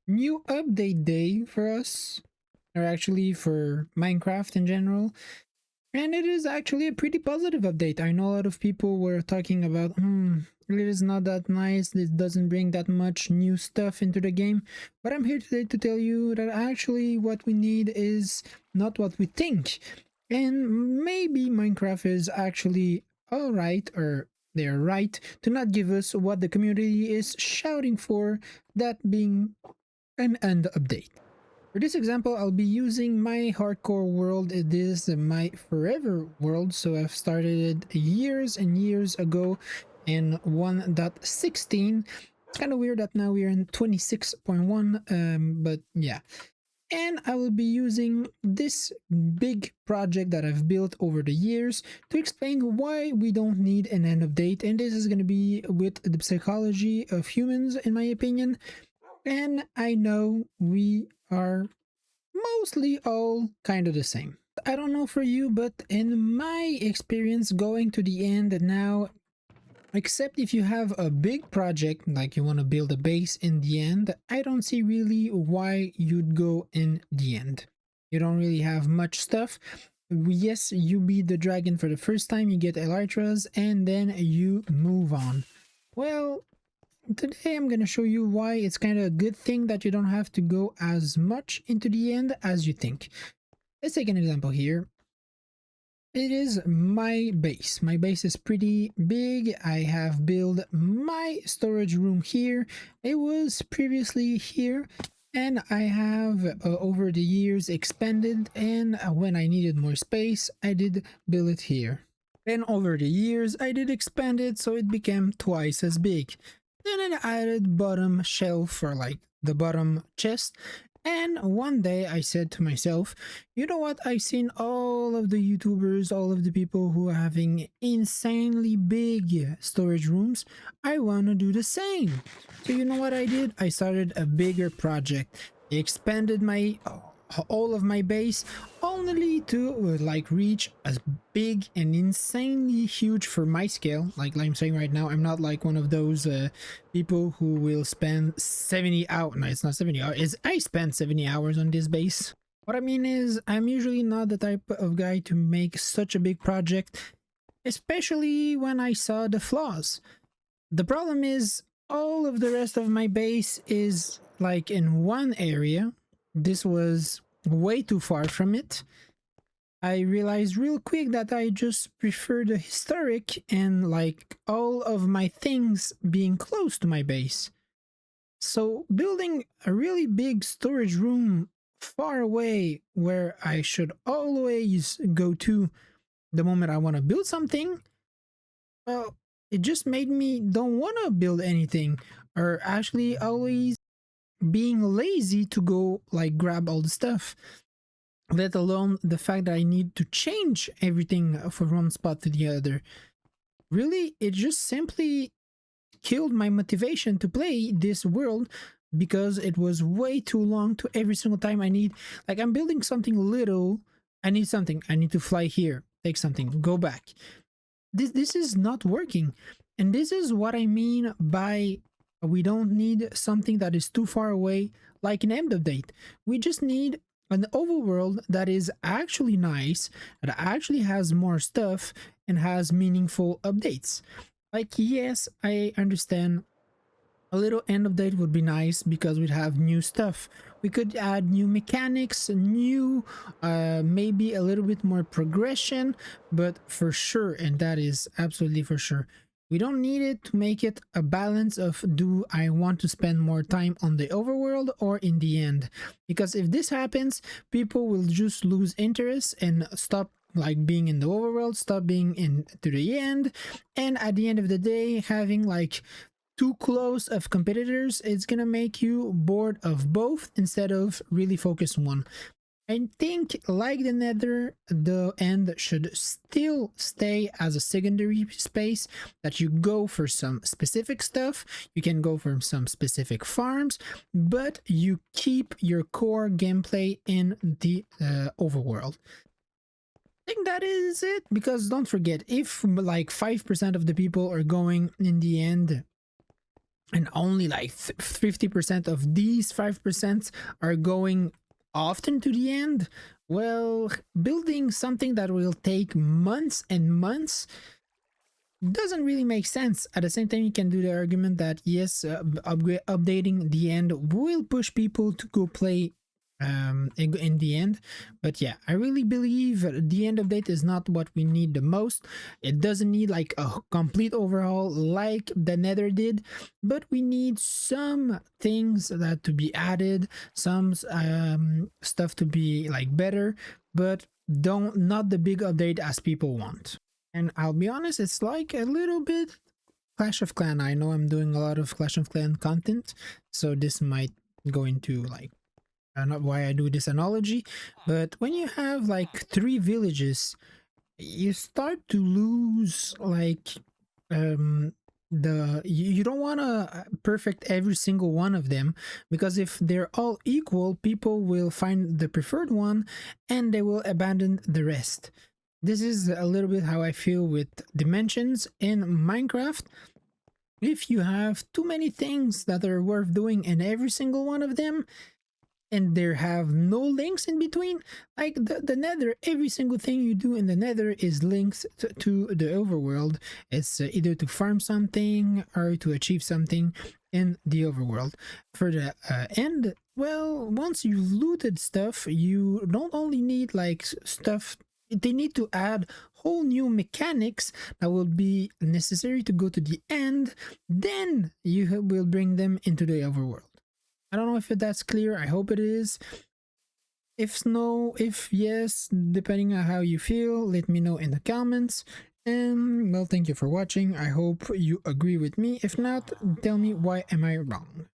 new update day for us, or actually for Minecraft in general. And it is actually a pretty positive update. I know a lot of people were talking about, it is not that nice, this doesn't bring that much new stuff into the game. But I'm here today to tell you that actually what we need is not what we think. And maybe Minecraft is actually alright, or they're right, to not give us what the community is shouting for, that being an end update. For this example, I'll be using my hardcore world. It is my forever world, so I've started it years and years ago in 1.16. It's kind of weird that now we're in 26.1, but yeah. And I will be using this big project that I've built over the years to explain why we don't need an end update. And this is going to be with the psychology of humans, in my opinion. And I know we are mostly all kind of the same. I don't know for you, but in my experience going to the end now, except if you have a big project like you want to build a base in the end, I don't see really why you'd go in the end. You don't really have much stuff. Yes, you beat the dragon for the first time, you get elytras, and then you move on. Well, today I'm going to show you why it's kind of a good thing that you don't have to go as much into the end as you think. Let's take an example here. It is my base. My base is pretty big. I have built my storage room here. It was previously here, and I have over the years expanded, and when I needed more space, I did build it here. And over the years, I did expand it so it became twice as big. Then I added bottom shelf for like the bottom chest. And one day I said to myself, you know what? I've seen all of the YouTubers, all of the people who are having insanely big storage rooms. I want to do the same. So you know what I did? I started a bigger project. I expanded my all of my base only to like reach as big and insanely huge for my scale. Like I'm saying right now, I'm not like one of those people who will spend 70 hours. No, it's not 70 hours. I spent 70 hours on this base. What I mean is, I'm usually not the type of guy to make such a big project, especially when I saw the flaws. The problem is, all of the rest of my base is like in one area. This was way too far from it. I realized real quick that I just prefer the historic and like all of my things being close to my base. So building a really big storage room far away where I should always go to the moment I want to build something, well, it just made me don't want to build anything, or actually always being lazy to go like grab all the stuff, let alone the fact that I need to change everything from one spot to the other. Really, it just simply killed my motivation to play this world, because it was way too long to every single time I need, like I'm building something little, I need something, I need to fly here, take something, go back. This is not working. And this is what I mean by we don't need something that is too far away like an end update. We just need an overworld that is actually nice, that actually has more stuff and has meaningful updates. Like, yes, I understand a little end update would be nice because we'd have new stuff. We could add new mechanics, new, maybe a little bit more progression, but for sure, and that is absolutely for sure, we don't need it to make it a balance of do I want to spend more time on the overworld or in the end? Because if this happens, people will just lose interest and stop like being in the overworld, stop being in to the end, and at the end of the day, having like too close of competitors, it's gonna make you bored of both instead of really focus on one. I think, like the Nether, the end should still stay as a secondary space that you go for some specific stuff, you can go for some specific farms, but you keep your core gameplay in the overworld. I think that is it, because don't forget, if like 5% of the people are going in the end and only like 50% of these 5% are going often to the end, well, building something that will take months and months doesn't really make sense. At the same time, you can do the argument that yes, updating the end will push people to go play in the end. But yeah, I really believe the end update is not what we need the most. It doesn't need like a complete overhaul like the Nether did, but we need some things that to be added, some stuff to be like better, but don't not the big update as people want. And I'll be honest, it's like a little bit Clash of Clan. I know I'm doing a lot of Clash of Clan content, so this might go into like not why I do this analogy, but when you have like 3 villages, you start to lose like you don't want to perfect every single one of them, because if they're all equal, people will find the preferred one and they will abandon the rest. This is a little bit how I feel with dimensions in Minecraft. If you have too many things that are worth doing in every single one of them, and there have no links in between, like the Nether, every single thing you do in the Nether is linked to the overworld. It's either to farm something or to achieve something in the overworld. For the end, well, once you've looted stuff, you don't only need like stuff, they need to add whole new mechanics that will be necessary to go to the end, then you will bring them into the overworld. I don't know if that's clear. I hope it is. If no, if yes, depending on how you feel, let me know in the comments. And well, thank you for watching. I hope you agree with me. If not, tell me why am I wrong.